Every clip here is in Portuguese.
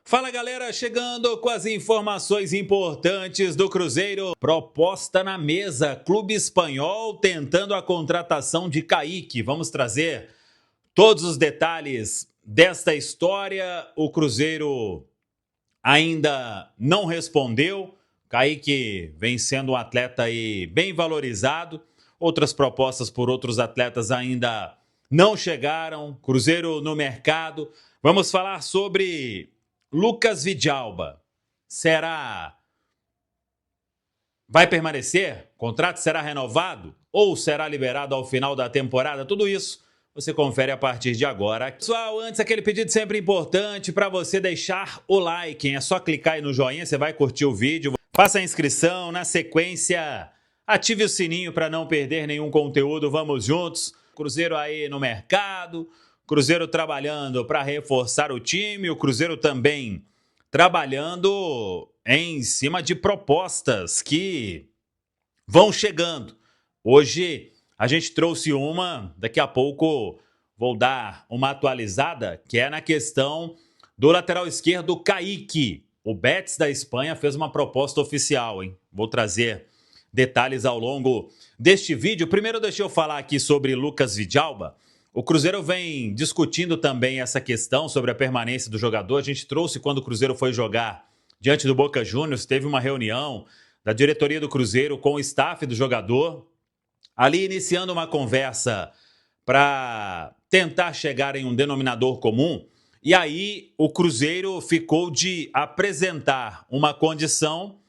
Fala galera, chegando com as informações importantes do Cruzeiro. Proposta na mesa, Clube Espanhol tentando a contratação de Kaique. Vamos trazer todos os detalhes desta história. O Cruzeiro ainda não respondeu. Kaique vem sendo um atleta aí bem valorizado. Outras propostas por outros atletas ainda não chegaram. Cruzeiro no mercado. Vamos falar sobre Lucas Vidalba. Vai permanecer? O contrato será renovado? Ou será liberado ao final da temporada? Tudo isso você confere a partir de agora. Pessoal, antes aquele pedido sempre importante para você deixar o like, hein? É só clicar aí no joinha, você vai curtir o vídeo. Faça a inscrição, na sequência ative o sininho para não perder nenhum conteúdo. Vamos juntos. Cruzeiro aí no mercado, Cruzeiro trabalhando para reforçar o time, o Cruzeiro também trabalhando em cima de propostas que vão chegando. Hoje a gente trouxe uma, daqui a pouco vou dar uma atualizada, que é na questão do lateral esquerdo Kaique. O Betis da Espanha fez uma proposta oficial, hein? Vou trazer detalhes ao longo deste vídeo. Primeiro deixa eu falar aqui sobre Lucas Vidalba. O Cruzeiro vem discutindo também essa questão sobre a permanência do jogador. A gente trouxe quando o Cruzeiro foi jogar diante do Boca Juniors, teve uma reunião da diretoria do Cruzeiro com o staff do jogador, ali iniciando uma conversa para tentar chegar em um denominador comum. E aí o Cruzeiro ficou de apresentar uma condição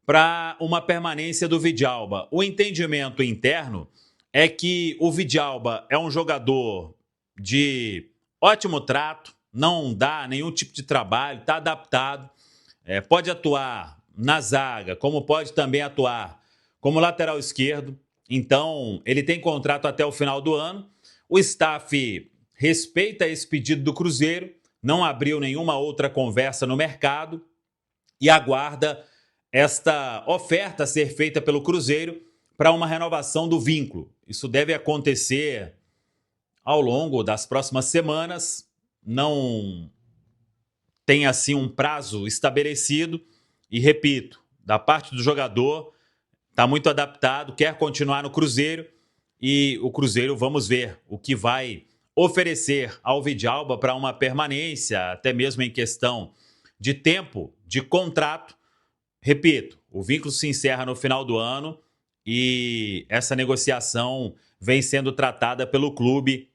para uma permanência do Vidalba. O entendimento interno é que o Vidalba é um jogador de ótimo trato, não dá nenhum tipo de trabalho, está adaptado, pode atuar na zaga, como pode também atuar como lateral esquerdo. Então, ele tem contrato até o final do ano. O staff respeita esse pedido do Cruzeiro, não abriu nenhuma outra conversa no mercado e aguarda esta oferta ser feita pelo Cruzeiro para uma renovação do vínculo. Isso deve acontecer ao longo das próximas semanas. Não tem assim um prazo estabelecido. E repito, da parte do jogador, está muito adaptado, quer continuar no Cruzeiro. E o Cruzeiro, vamos ver o que vai oferecer ao Vidalba para uma permanência, até mesmo em questão de tempo de contrato. Repito, o vínculo se encerra no final do ano e essa negociação vem sendo tratada pelo clube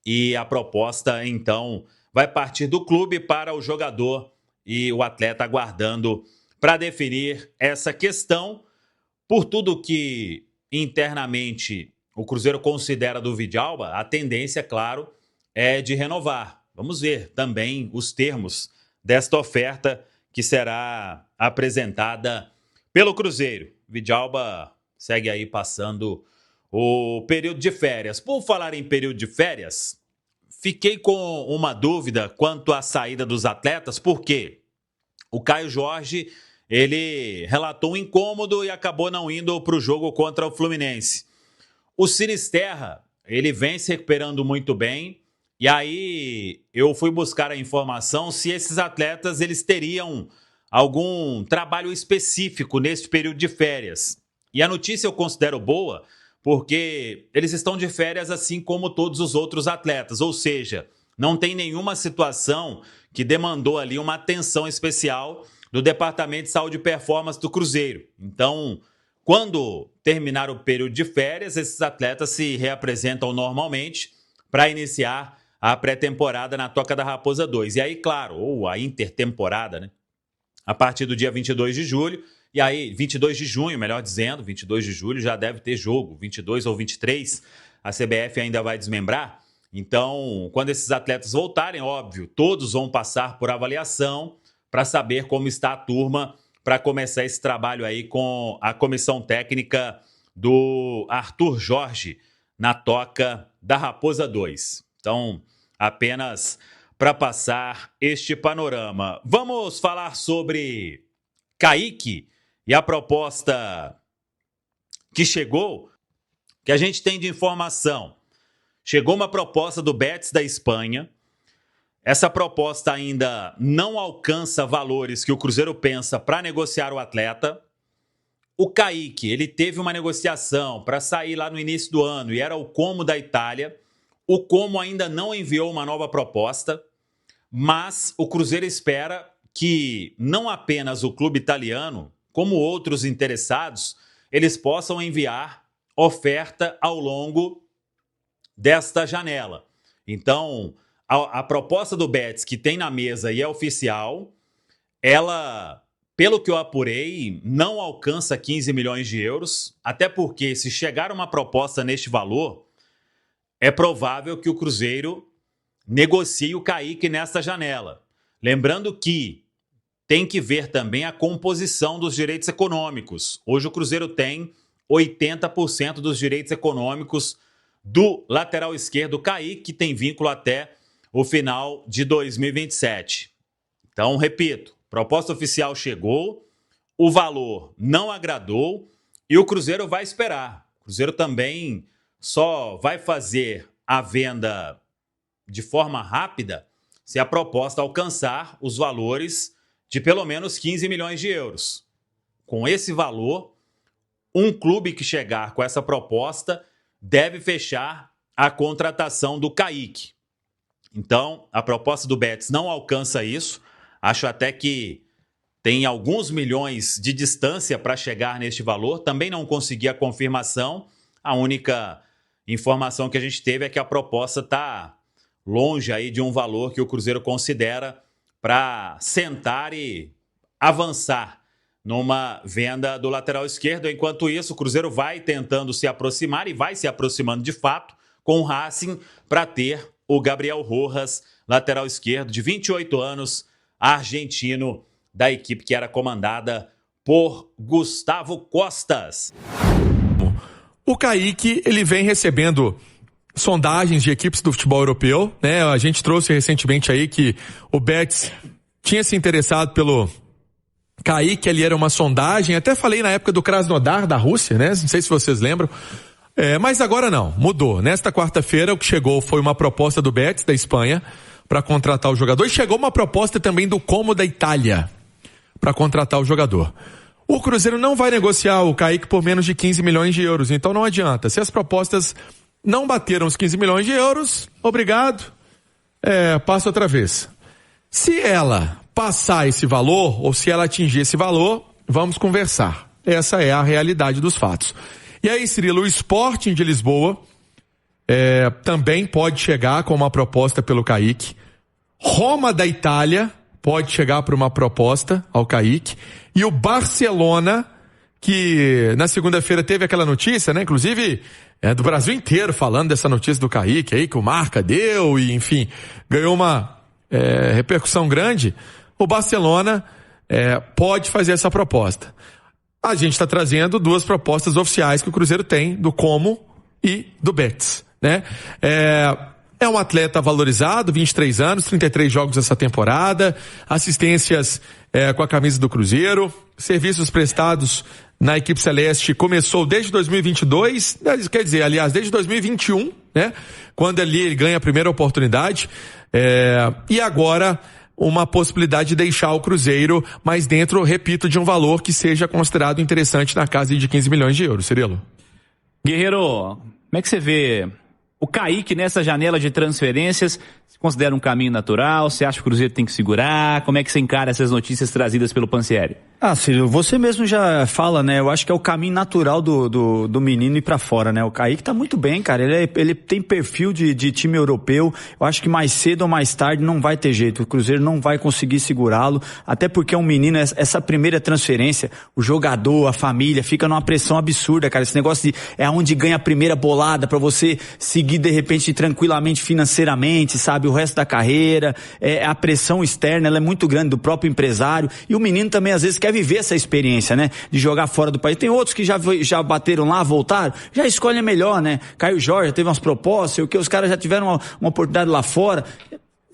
e a proposta, então, vai partir do clube para o jogador e o atleta aguardando para definir essa questão. Por tudo que internamente o Cruzeiro considera do Vidalba, a tendência, claro, é de renovar. Vamos ver também os termos desta oferta que será apresentada pelo Cruzeiro. Vidalba segue aí passando o período de férias. Por falar em período de férias, fiquei com uma dúvida quanto à saída dos atletas, porque o Caio Jorge, ele relatou um incômodo e acabou não indo para o jogo contra o Fluminense. O Sinisterra, ele vem se recuperando muito bem. E aí eu fui buscar a informação se esses atletas eles teriam algum trabalho específico neste período de férias. E a notícia eu considero boa porque eles estão de férias assim como todos os outros atletas, ou seja, não tem nenhuma situação que demandou ali uma atenção especial do Departamento de Saúde e Performance do Cruzeiro. Então, quando terminar o período de férias, esses atletas se reapresentam normalmente para iniciar a pré-temporada na Toca da Raposa 2. E aí, claro, ou a intertemporada, né? A partir do dia 22 de julho, e aí 22 de junho, melhor dizendo, 22 de julho já deve ter jogo, 22 ou 23, a CBF ainda vai desmembrar. Então, quando esses atletas voltarem, óbvio, todos vão passar por avaliação para saber como está a turma para começar esse trabalho aí com a comissão técnica do Arthur Jorge na Toca da Raposa 2. Então, apenas para passar este panorama. Vamos falar sobre Kaique e a proposta que chegou, que a gente tem de informação. Chegou uma proposta do Betis da Espanha. Essa proposta ainda não alcança valores que o Cruzeiro pensa para negociar o atleta. O Kaique, ele teve uma negociação para sair lá no início do ano e era o Como da Itália. O Como ainda não enviou uma nova proposta, mas o Cruzeiro espera que não apenas o clube italiano, como outros interessados, eles possam enviar oferta ao longo desta janela. Então, a proposta do Betis que tem na mesa e é oficial, ela, pelo que eu apurei, não alcança 15 milhões de euros, até porque se chegar uma proposta neste valor, é provável que o Cruzeiro negocie o Kaique nesta janela. Lembrando que tem que ver também a composição dos direitos econômicos. Hoje o Cruzeiro tem 80% dos direitos econômicos do lateral esquerdo Kaique, que tem vínculo até o final de 2027. Então, repito, proposta oficial chegou, o valor não agradou e o Cruzeiro vai esperar. O Cruzeiro também só vai fazer a venda de forma rápida se a proposta alcançar os valores de pelo menos 15 milhões de euros. Com esse valor, um clube que chegar com essa proposta deve fechar a contratação do Kaique. Então, a proposta do Betis não alcança isso. Acho até que tem alguns milhões de distância para chegar neste valor. Também não consegui a confirmação. A única informação que a gente teve é que a proposta está longe aí de um valor que o Cruzeiro considera para sentar e avançar numa venda do lateral esquerdo. Enquanto isso, o Cruzeiro vai tentando se aproximar e vai se aproximando de fato com o Racing para ter o Gabriel Rojas, lateral esquerdo de 28 anos, argentino, da equipe que era comandada por Gustavo Costas. O Kaique, ele vem recebendo sondagens de equipes do futebol europeu, né? A gente trouxe recentemente aí que o Betis tinha se interessado pelo Kaique, ali era uma sondagem, até falei na época do Krasnodar da Rússia, né? Não sei se vocês lembram. Mas agora não, mudou. Nesta quarta-feira o que chegou foi uma proposta do Betis, da Espanha, para contratar o jogador, e chegou uma proposta também do Como da Itália para contratar o jogador. O Cruzeiro não vai negociar o Kaique por menos de 15 milhões de euros, então não adianta. Se as propostas não bateram os 15 milhões de euros, obrigado, passa outra vez. Se ela passar esse valor, ou se ela atingir esse valor, vamos conversar. Essa é a realidade dos fatos. E aí, Cirilo, o Sporting de Lisboa também pode chegar com uma proposta pelo Kaique. Roma da Itália pode chegar para uma proposta ao Kaique. E o Barcelona, que na segunda-feira teve aquela notícia, né? Inclusive, do Brasil inteiro falando dessa notícia do Kaique aí, que o Marca deu e, enfim, ganhou uma repercussão grande. O Barcelona pode fazer essa proposta. A gente está trazendo duas propostas oficiais que o Cruzeiro tem, do Como e do Betis, né? É um atleta valorizado, 23 anos, 33 jogos essa temporada, assistências com a camisa do Cruzeiro, serviços prestados na equipe celeste começou desde 2022, quer dizer, aliás, desde 2021, né? Quando ali ele ganha a primeira oportunidade, e agora uma possibilidade de deixar o Cruzeiro, mas dentro, repito, de um valor que seja considerado interessante na casa de 15 milhões de euros, Cirilo. Guerreiro, como é que você vê o Kaique nessa janela de transferências? Você considera um caminho natural? Você acha que o Cruzeiro tem que segurar? Como é que você encara essas notícias trazidas pelo Pansieri? Cílio, você mesmo já fala, né? Eu acho que é o caminho natural do menino ir pra fora, né? O Kaique tá muito bem, cara. Ele tem perfil de time europeu. Eu acho que mais cedo ou mais tarde não vai ter jeito. O Cruzeiro não vai conseguir segurá-lo. Até porque é um menino, essa primeira transferência, o jogador, a família, fica numa pressão absurda, cara. Esse negócio é onde ganha a primeira bolada pra você seguir, de repente, tranquilamente financeiramente, sabe? O resto da carreira. A pressão externa, ela é muito grande do próprio empresário. E o menino também, às vezes, quer viver essa experiência, né? De jogar fora do país. Tem outros que já bateram lá, voltaram, já escolhem melhor, né? Caio Jorge teve umas propostas, os caras já tiveram uma oportunidade lá fora.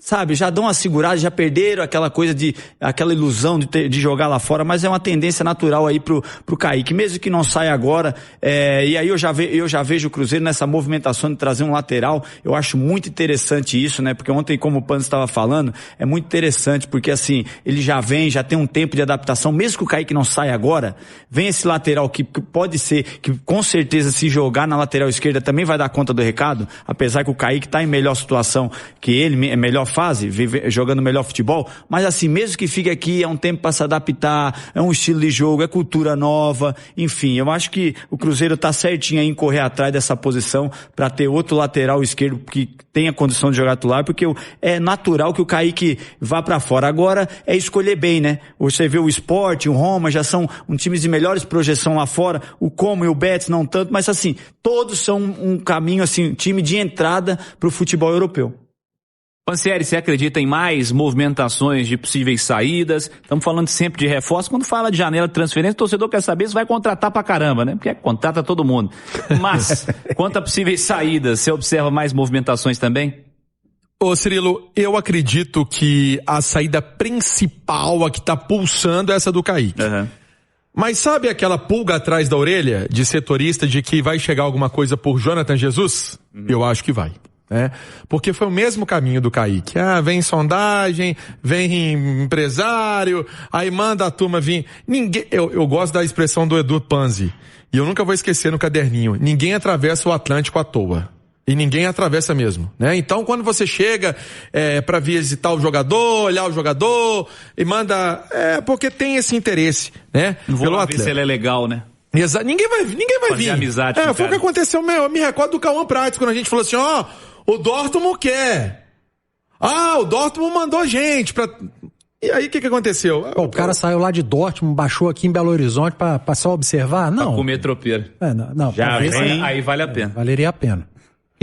sabe, já dão uma segurada, já perderam aquela ilusão de jogar lá fora, mas é uma tendência natural aí pro Kaique, mesmo que não saia agora, e aí eu já vejo o Cruzeiro nessa movimentação de trazer um lateral. Eu acho muito interessante isso, né, porque ontem, como o Pano estava falando, é muito interessante, porque assim, ele já tem um tempo de adaptação, mesmo que o Kaique não saia agora, vem esse lateral que pode ser, que com certeza se jogar na lateral esquerda também vai dar conta do recado, apesar que o Kaique tá em melhor situação que ele, é melhor fase, jogando melhor futebol, mas assim, mesmo que fique aqui, é um tempo para se adaptar, é um estilo de jogo, é cultura nova, enfim, eu acho que o Cruzeiro tá certinho aí em correr atrás dessa posição para ter outro lateral esquerdo que tenha condição de jogar titular, porque é natural que o Kaique vá para fora. Agora é escolher bem, né? Você vê o Sport, o Roma, já são times de melhores projeção lá fora, o Como e o Betis não tanto, mas assim, todos são um caminho, assim, time de entrada pro futebol europeu. Pansieri, você acredita em mais movimentações de possíveis saídas? Estamos falando sempre de reforço. Quando fala de janela de transferência, o torcedor quer saber se vai contratar pra caramba, né? Porque contrata todo mundo. Mas, quanto a possíveis saídas, você observa mais movimentações também? Ô Cirilo, eu acredito que a saída principal, a que tá pulsando, é essa do Kaique. Uhum. Mas sabe aquela pulga atrás da orelha de setorista de que vai chegar alguma coisa por Jonathan Jesus? Eu acho que vai. Porque foi o mesmo caminho do Kaique. Vem sondagem, vem empresário, aí manda a turma vir. Eu gosto da expressão do Edu Panzi, e eu nunca vou esquecer no caderninho: ninguém atravessa o Atlântico à toa. E ninguém atravessa mesmo, né? Então, quando você chega para visitar o jogador, olhar o jogador e manda, porque tem esse interesse, né? Não vou lá ver se ele é legal, né? Exato. Ninguém vai vir. Amizade foi o que aconteceu, eu me recordo do Cauã Prates, quando a gente falou assim, o Dortmund quer. O Dortmund mandou gente pra... E aí, o que aconteceu? O cara saiu lá de Dortmund, baixou aqui em Belo Horizonte pra só observar? Não. Pra comer tropeiro. Não. Já vem, aí vale a pena. Valeria a pena.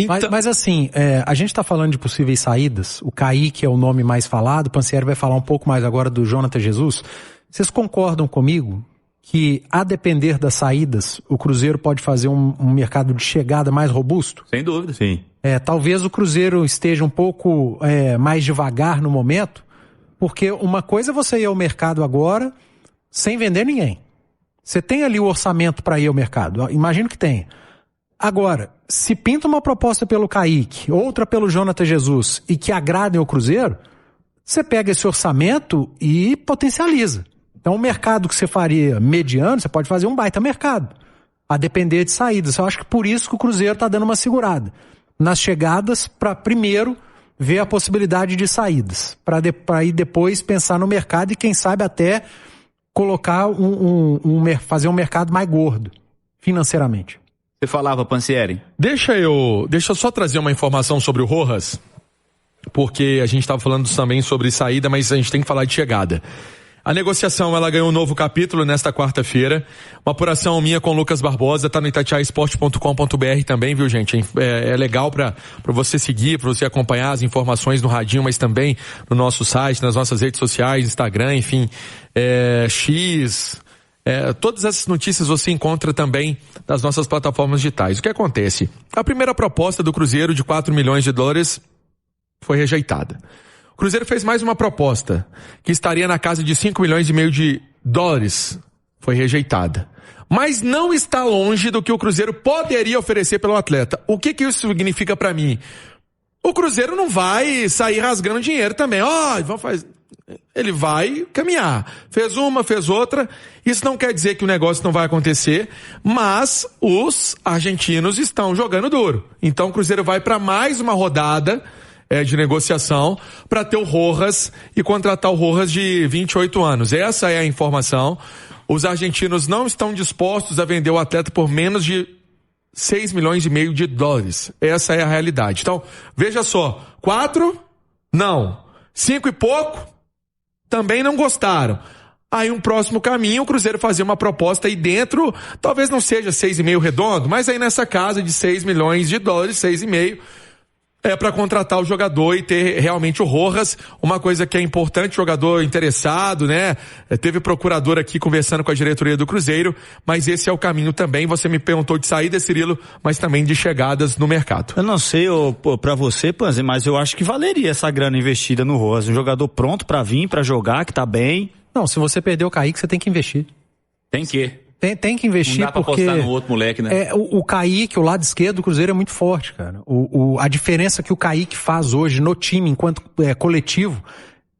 Então... Mas assim, a gente tá falando de possíveis saídas, o Kaique é o nome mais falado, o Pansieri vai falar um pouco mais agora do Jonathan Jesus. Vocês concordam comigo que, a depender das saídas, o Cruzeiro pode fazer um mercado de chegada mais robusto? Sem dúvida. Sim. Talvez o Cruzeiro esteja um pouco mais devagar no momento, porque uma coisa é você ir ao mercado agora sem vender ninguém. Você tem ali o orçamento para ir ao mercado, imagino que tenha. Agora, se pinta uma proposta pelo Kaique, outra pelo Jonathan Jesus, e que agradem ao Cruzeiro, você pega esse orçamento e potencializa. Então o mercado que você faria mediano, você pode fazer um baita mercado, a depender de saídas. Eu acho que por isso que o Cruzeiro está dando uma segurada nas chegadas, para primeiro ver a possibilidade de saídas, para ir depois pensar no mercado e quem sabe até colocar fazer um mercado mais gordo financeiramente. Você falava, Pansieri? Deixa eu só trazer uma informação sobre o Rojas, porque a gente estava falando também sobre saída, mas a gente tem que falar de chegada. A negociação, ela ganhou um novo capítulo nesta quarta-feira. Uma apuração minha com o Lucas Barbosa, tá no itatiaesporte.com.br também, viu, gente? É legal para você seguir, para você acompanhar as informações no radinho, mas também no nosso site, nas nossas redes sociais, Instagram, enfim, todas essas notícias você encontra também nas nossas plataformas digitais. O que acontece? A primeira proposta do Cruzeiro de 4 milhões de dólares foi rejeitada. O Cruzeiro fez mais uma proposta, que estaria na casa de 5 milhões e meio de dólares. Foi rejeitada. Mas não está longe do que o Cruzeiro poderia oferecer pelo atleta. O que isso significa para mim? O Cruzeiro não vai sair rasgando dinheiro também. Vamos fazer... Ele vai caminhar. Fez uma, fez outra. Isso não quer dizer que o negócio não vai acontecer, mas os argentinos estão jogando duro. Então o Cruzeiro vai para mais uma rodada de negociação para ter o Rojas e contratar o Rojas de 28 anos. Essa é a informação. Os argentinos não estão dispostos a vender o atleta por menos de 6 milhões e meio de dólares. Essa é a realidade. Então, veja só. 4? Não. 5 e pouco? Também não gostaram. Aí um próximo caminho, o Cruzeiro fazer uma proposta aí dentro, talvez não seja 6,5 redondo, mas aí nessa casa de 6 milhões de dólares, 6,5. para contratar o jogador e ter realmente o Rojas, uma coisa que é importante, jogador interessado, né? Teve procurador aqui conversando com a diretoria do Cruzeiro, mas esse é o caminho também. Você me perguntou de saída, Cirilo, mas também de chegadas no mercado. Eu não sei pra você, Panzi, mas eu acho que valeria essa grana investida no Rojas. Um jogador pronto pra vir, pra jogar, que tá bem. Não, se você perder o Kaique, você tem que investir. Tem que. Tem que investir. Não dá pra porque apostar no outro moleque, né? o Kaique, o lado esquerdo do Cruzeiro é muito forte, cara. A diferença que o Kaique faz hoje no time, enquanto coletivo,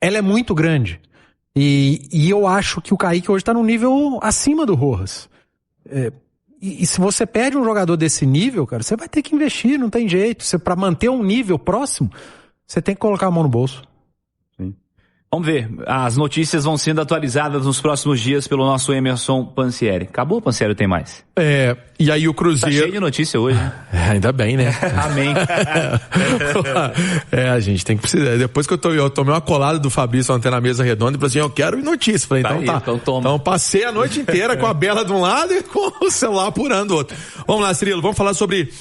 ela é muito grande. E eu acho que o Kaique hoje tá num nível acima do Rojas. E se você perde um jogador desse nível, cara, você vai ter que investir, não tem jeito. Pra manter um nível próximo, você tem que colocar a mão no bolso. Vamos ver, as notícias vão sendo atualizadas nos próximos dias pelo nosso Emerson Pansieri. Acabou, Pansieri, tem mais? E aí o Tá Cruzeiro... cheio de notícia hoje, né? Ainda bem, né? Amém. A gente tem que precisar. Depois que eu tomei uma colada do Fabrício ontem na mesa redonda e falei assim, eu quero notícia. Falei, então toma. Então passei a noite inteira com a Bela de um lado e com o celular apurando o outro. Vamos lá, Cirilo, vamos falar sobre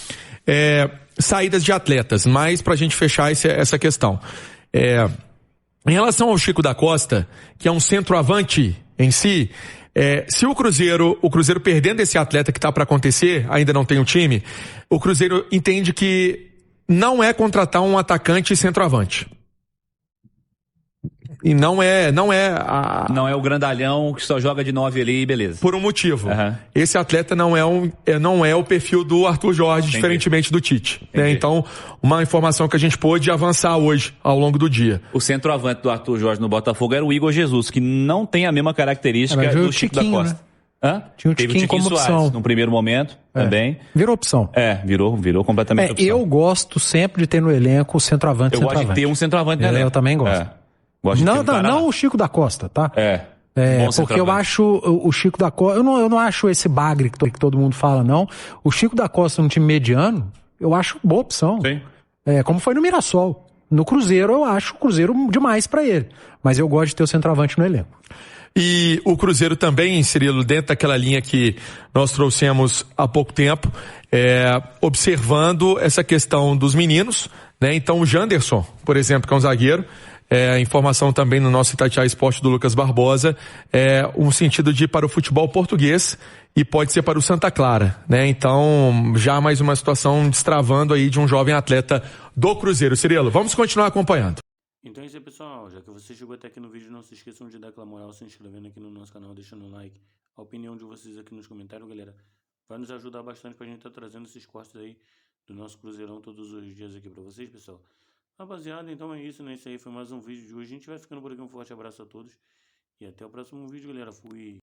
saídas de atletas, mas pra gente fechar essa questão. Em relação ao Chico da Costa, que é um centroavante em si, se o Cruzeiro perdendo esse atleta que está para acontecer, ainda não tem um time, o Cruzeiro entende que não é contratar um atacante centroavante. E não é o grandalhão que só joga de 9 ali e beleza. Por um motivo. Uhum. Esse atleta não é o perfil do Arthur Jorge, diferentemente do Tite. Né? Então, uma informação que a gente pôde avançar hoje, ao longo do dia. O centroavante do Arthur Jorge no Botafogo era o Igor Jesus, que não tem a mesma característica do Chico da Costa. Né? Tinha o Tiquinho como Soares, opção. no primeiro momento, também. Virou opção. Virou completamente opção. Eu gosto sempre de ter no elenco o centroavante. Eu gosto de ter um centroavante no elenco. Eu também gosto. Não o Chico da Costa, tá? Porque eu acho o Chico da Costa, eu não acho esse bagre que todo mundo fala, não. O Chico da Costa num time mediano, eu acho boa opção. Sim. Como foi no Mirassol. No Cruzeiro, eu acho o Cruzeiro demais pra ele. Mas eu gosto de ter o centroavante no elenco. E o Cruzeiro também, Cirilo, dentro daquela linha que nós trouxemos há pouco tempo, observando essa questão dos meninos, né? Então o Janderson, por exemplo, que é um zagueiro, informação também no nosso Itatiaia Esporte do Lucas Barbosa, um sentido de ir para o futebol português e pode ser para o Santa Clara, né? Então, já mais uma situação destravando aí de um jovem atleta do Cruzeiro. Cirilo, vamos continuar acompanhando. Então é isso aí, pessoal. Já que você chegou até aqui no vídeo, não se esqueçam de dar aquela moral, se inscrevendo aqui no nosso canal, deixando um like. A opinião de vocês aqui nos comentários, galera, vai nos ajudar bastante pra gente estar trazendo esses cortes aí do nosso Cruzeirão todos os dias aqui pra vocês, pessoal. Rapaziada, então é isso, né? Esse aí foi mais um vídeo de hoje. A gente vai ficando por aqui. Um forte abraço a todos. E até o próximo vídeo, galera. Fui.